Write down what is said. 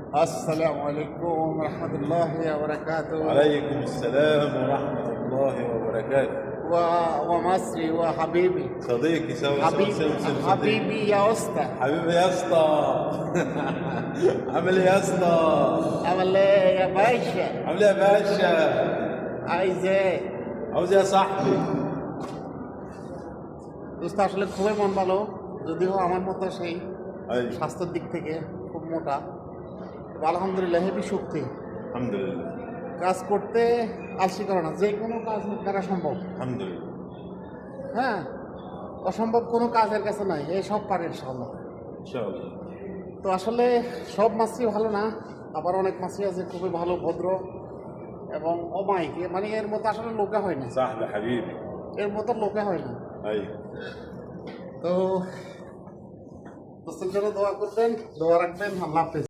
আসসালামু আলাইকুম রহমতুল্লাহি ওয়া বারাকাতুহু। وعليكم السلام ورحمة الله وبركاته. ومصري وحبيبي صديقي سوي حبيبي يا اسطى. حبيبي يا اسطى. عامل ايه يا اسطى؟ عامل ايه يا باشا؟ عامل ايه يا باشا؟ عايز ايه؟ عاوز ايه يا صاحبي؟ দোস্ত আসলে খুবই মন ভালো, যদিও আমার মতো সেই ايوه স্বাস্থ্যের দিক থেকে খুব মোটা। তবে আলহামদুলিল্লাহ হেবি শক্তি। الحمد لله কাজ করতে আলসি করে না, যে কোনো কাজ করা সম্ভব। الحمد لله হ্যাঁ, অসম্ভব কোনো কাজের কাছে নাই, এই সব পারে ইনশাআল্লাহ। ان شاء الله. তো আসলে সব মাছই ভালো না, আবার অনেক মাছই আছে খুবই ভালো, ভদ্র এবং অমায়িক, মানে এর মতো আসলে লোকে হয় না, صاحبي حبيبي. এর মতো লোকে হয় না। ايوه তো দোস্তের জন্য দোয়া করবেন, দোয়া রাখবেন। আল্লাহ হাফেজ।